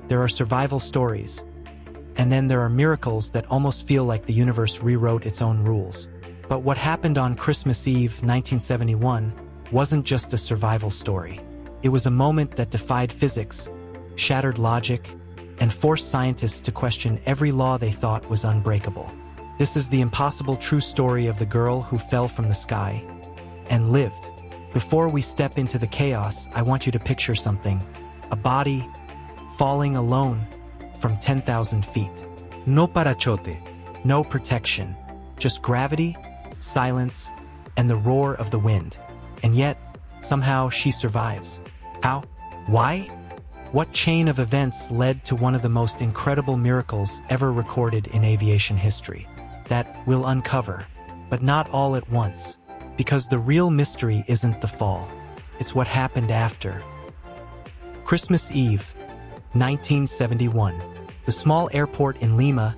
There are survival stories. And then there are miracles that almost feel like the universe rewrote its own rules. But what happened on Christmas Eve, 1971, wasn't just a survival story. It was a moment that defied physics, shattered logic, and forced scientists to question every law they thought was unbreakable. This is the impossible true story of the girl who fell from the sky and lived. Before we step into the chaos, I want you to picture something. A body falling alone from 10,000 feet. No parachote. No protection, just gravity, silence, and the roar of the wind. And yet, somehow she survives. How? Why? What chain of events led to one of the most incredible miracles ever recorded in aviation history? That we'll uncover, but not all at once, because the real mystery isn't the fall. It's what happened after. Christmas Eve, 1971. The small airport in Lima,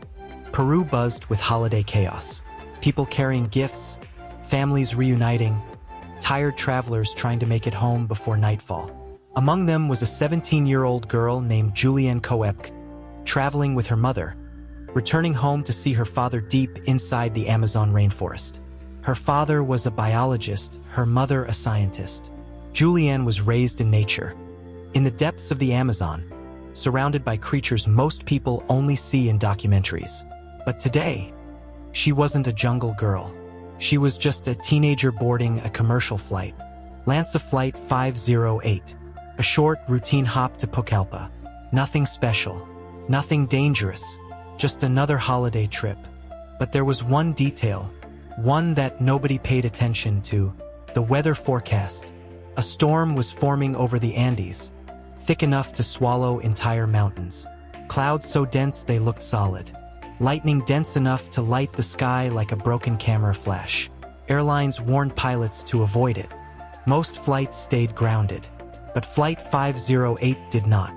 Peru buzzed with holiday chaos. People carrying gifts, families reuniting, tired travelers trying to make it home before nightfall. Among them was a 17-year-old girl named Julian Koepcke, traveling with her mother, returning home to see her father deep inside the Amazon rainforest. Her father was a biologist, her mother a scientist. Julian was raised in nature, in the depths of the Amazon, surrounded by creatures most people only see in documentaries. But today, she wasn't a jungle girl. She was just a teenager boarding a commercial flight. Lanza Flight 508, a short, routine hop to Pucallpa. Nothing special, nothing dangerous, just another holiday trip. But there was one detail, one that nobody paid attention to: the weather forecast. A storm was forming over the Andes, thick enough to swallow entire mountains. Clouds so dense they looked solid. Lightning dense enough to light the sky like a broken camera flash. Airlines warned pilots to avoid it. Most flights stayed grounded, but Flight 508 did not.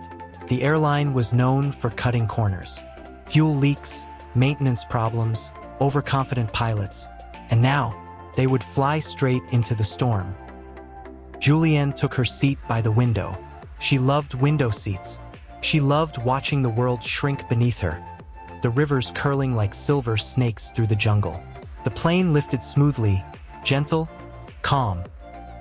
The airline was known for cutting corners. Fuel leaks, maintenance problems, overconfident pilots, and now they would fly straight into the storm. Julianne took her seat by the window. She loved window seats. She loved watching the world shrink beneath her, the rivers curling like silver snakes through the jungle. The plane lifted smoothly, gentle, calm,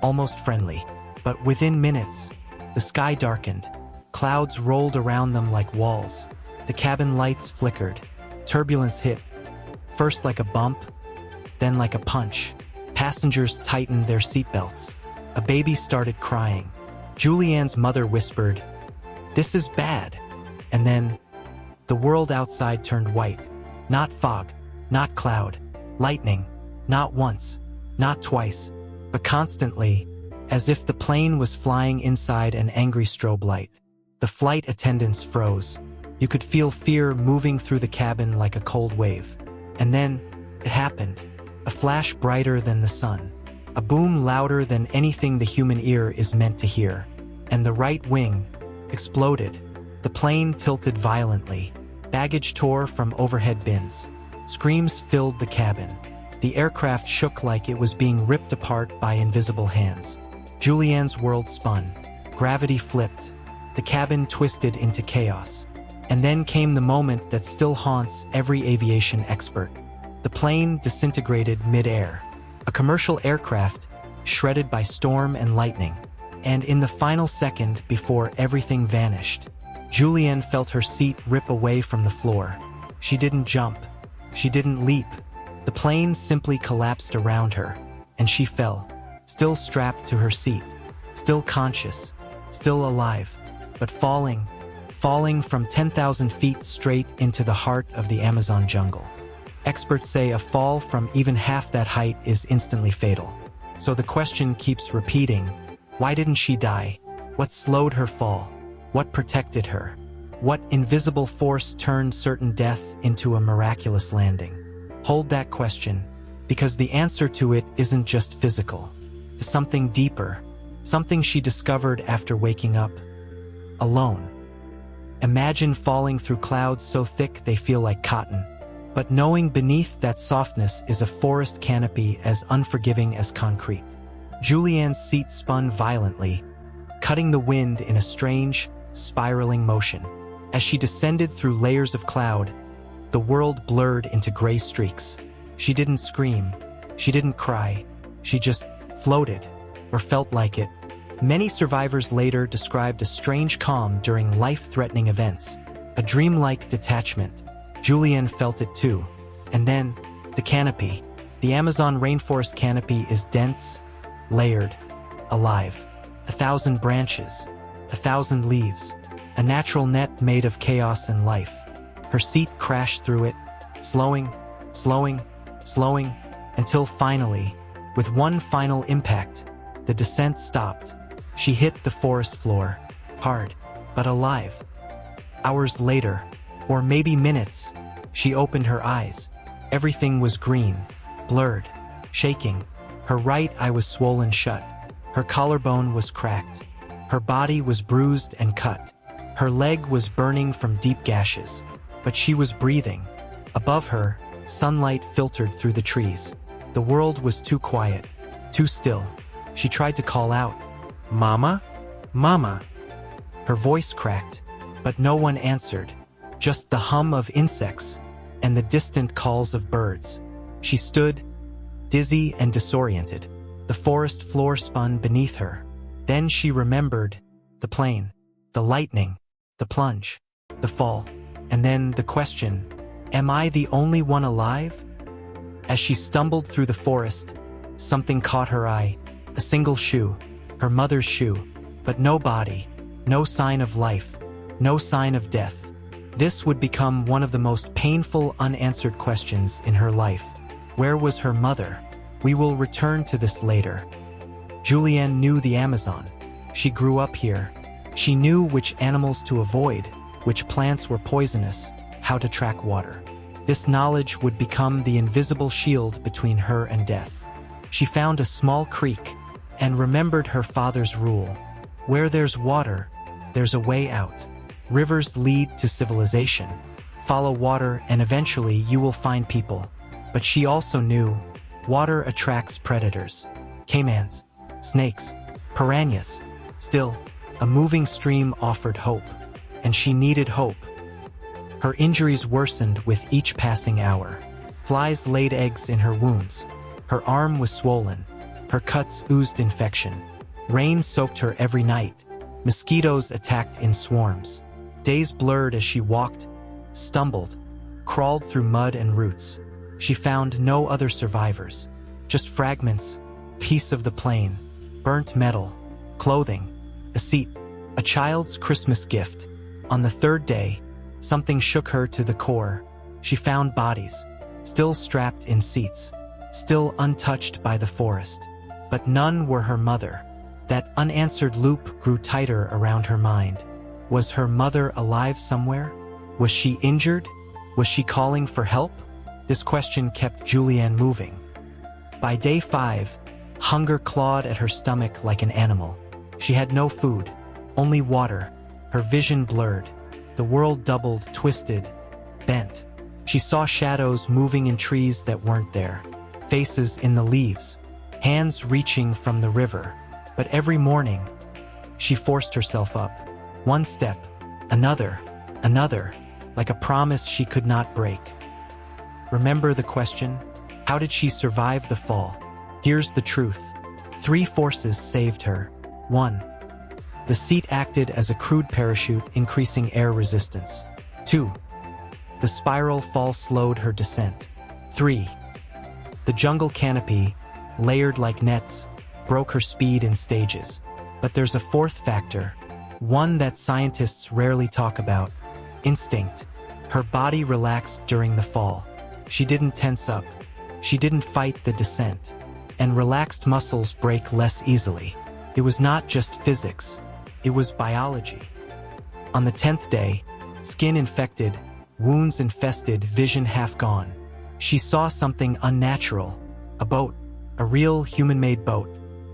almost friendly. But within minutes, the sky darkened. Clouds rolled around them like walls. The cabin lights flickered. Turbulence hit, first like a bump, then like a punch. Passengers tightened their seatbelts. A baby started crying. Julianne's mother whispered, "This is bad." And then, the world outside turned white. Not fog, not cloud, lightning, not once, not twice, but constantly, as if the plane was flying inside an angry strobe light. The flight attendants froze. You could feel fear moving through the cabin like a cold wave. And then, it happened. A flash brighter than the sun. A boom louder than anything the human ear is meant to hear. And the right wing exploded. The plane tilted violently. Baggage tore from overhead bins. Screams filled the cabin. The aircraft shook like it was being ripped apart by invisible hands. Julianne's world spun. Gravity flipped. The cabin twisted into chaos. And then came the moment that still haunts every aviation expert. The plane disintegrated mid-air. A commercial aircraft shredded by storm and lightning. And in the final second before everything vanished, Julianne felt her seat rip away from the floor. She didn't jump. She didn't leap. The plane simply collapsed around her, and she fell, still strapped to her seat, still conscious, still alive, but falling from 10,000 feet straight into the heart of the Amazon jungle. Experts say a fall from even half that height is instantly fatal. So the question keeps repeating, why didn't she die? What slowed her fall? What protected her? What invisible force turned certain death into a miraculous landing? Hold that question, because the answer to it isn't just physical. It's something deeper, something she discovered after waking up alone. Imagine falling through clouds so thick they feel like cotton, but knowing beneath that softness is a forest canopy as unforgiving as concrete. Julianne's seat spun violently, cutting the wind in a strange, spiraling motion. As she descended through layers of cloud, the world blurred into gray streaks. She didn't scream. She didn't cry. She just floated, or felt like it. Many survivors later described a strange calm during life-threatening events, a dreamlike detachment. Julian felt it too. And then, the canopy. The Amazon rainforest canopy is dense, layered, alive. 1,000 branches, 1,000 leaves, a natural net made of chaos and life. Her seat crashed through it, slowing, until finally, with one final impact, the descent stopped. She hit the forest floor, hard, but alive. Hours later, or maybe minutes, she opened her eyes. Everything was green, blurred, shaking. Her right eye was swollen shut. Her collarbone was cracked. Her body was bruised and cut. Her leg was burning from deep gashes. But she was breathing. Above her, sunlight filtered through the trees. The world was too quiet, too still. She tried to call out, "Mama? Mama?" Her voice cracked, but no one answered. Just the hum of insects and the distant calls of birds. She stood, dizzy and disoriented. The forest floor spun beneath her. Then she remembered the plane, the lightning, the plunge, the fall, and then the question, am I the only one alive? As she stumbled through the forest, something caught her eye, a single shoe, her mother's shoe, but no body, no sign of life, no sign of death. This would become one of the most painful unanswered questions in her life. Where was her mother? We will return to this later. Julianne knew the Amazon. She grew up here. She knew which animals to avoid, which plants were poisonous, how to track water. This knowledge would become the invisible shield between her and death. She found a small creek and remembered her father's rule. Where there's water, there's a way out. Rivers lead to civilization. Follow water and eventually you will find people. But she also knew water attracts predators. Caimans, snakes, piranhas. Still, a moving stream offered hope. And she needed hope. Her injuries worsened with each passing hour. Flies laid eggs in her wounds. Her arm was swollen. Her cuts oozed infection. Rain soaked her every night. Mosquitoes attacked in swarms. Days blurred as she walked, stumbled, crawled through mud and roots. She found no other survivors. Just fragments, piece of the plane, burnt metal, clothing, a seat, a child's Christmas gift. On the third day, something shook her to the core. She found bodies, still strapped in seats, still untouched by the forest. But none were her mother. That unanswered loop grew tighter around her mind. Was her mother alive somewhere? Was she injured? Was she calling for help? This question kept Julianne moving. By day 5, hunger clawed at her stomach like an animal. She had no food, only water. Her vision blurred. The world doubled, twisted, bent. She saw shadows moving in trees that weren't there, faces in the leaves, hands reaching from the river. But every morning, she forced herself up. One step, another, like a promise she could not break. Remember the question? How did she survive the fall? Here's the truth. 3 forces saved her. 1. The seat acted as a crude parachute, increasing air resistance. 2. The spiral fall slowed her descent. 3. The jungle canopy, layered like nets, broke her speed in stages. But there's a 4th factor, one that scientists rarely talk about: instinct. Her body relaxed during the fall. She didn't tense up. She didn't fight the descent. And relaxed muscles break less easily. It was not just physics. It was biology. On the 10th day, skin infected, wounds infested, vision half gone. She saw something unnatural. A boat. A real human-made boat.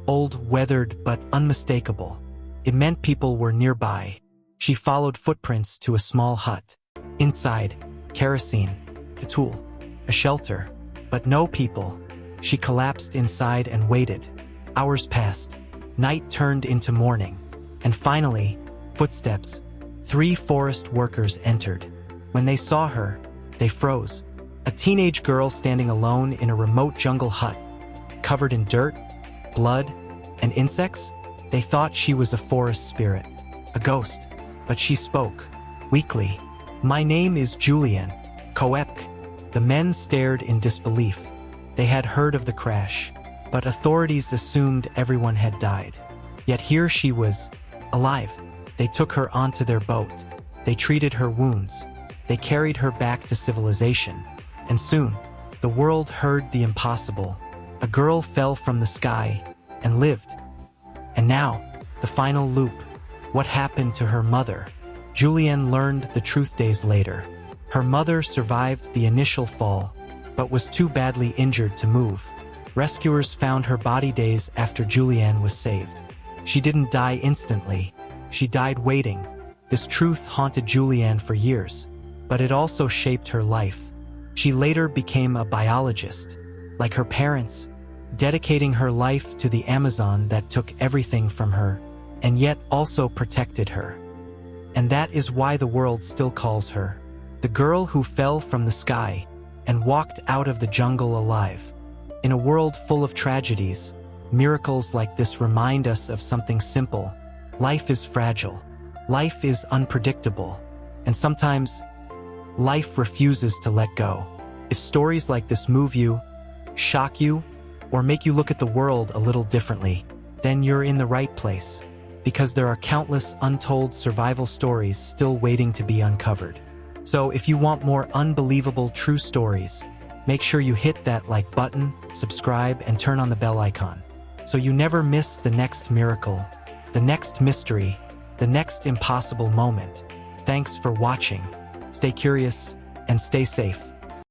Old, weathered, but unmistakable. It meant people were nearby. She followed footprints to a small hut. Inside, kerosene, a tool, a shelter, but no people. She collapsed inside and waited. Hours passed. Night turned into morning. And finally, footsteps. 3 forest workers entered. When they saw her, they froze. A teenage girl standing alone in a remote jungle hut, covered in dirt, blood, and insects. They thought she was a forest spirit, a ghost, but she spoke, weakly. "My name is Julian Koepcke." The men stared in disbelief. They had heard of the crash, but authorities assumed everyone had died. Yet here she was, alive. They took her onto their boat. They treated her wounds. They carried her back to civilization. And soon, the world heard the impossible. A girl fell from the sky and lived. And now, the final loop. What happened to her mother? Julian learned the truth days later. Her mother survived the initial fall, but was too badly injured to move. Rescuers found her body days after Julian was saved. She didn't die instantly. She died waiting. This truth haunted Julian for years, but it also shaped her life. She later became a biologist, like her parents, dedicating her life to the Amazon that took everything from her, and yet also protected her. And that is why the world still calls her the girl who fell from the sky and walked out of the jungle alive. In a world full of tragedies, miracles like this remind us of something simple. Life is fragile. Life is unpredictable. And sometimes, life refuses to let go. If stories like this move you, shock you, or make you look at the world a little differently, then you're in the right place, because there are countless untold survival stories still waiting to be uncovered. So if you want more unbelievable true stories, make sure you hit that like button, subscribe, and turn on the bell icon, so you never miss the next miracle, the next mystery, the next impossible moment. Thanks for watching. Stay curious and stay safe.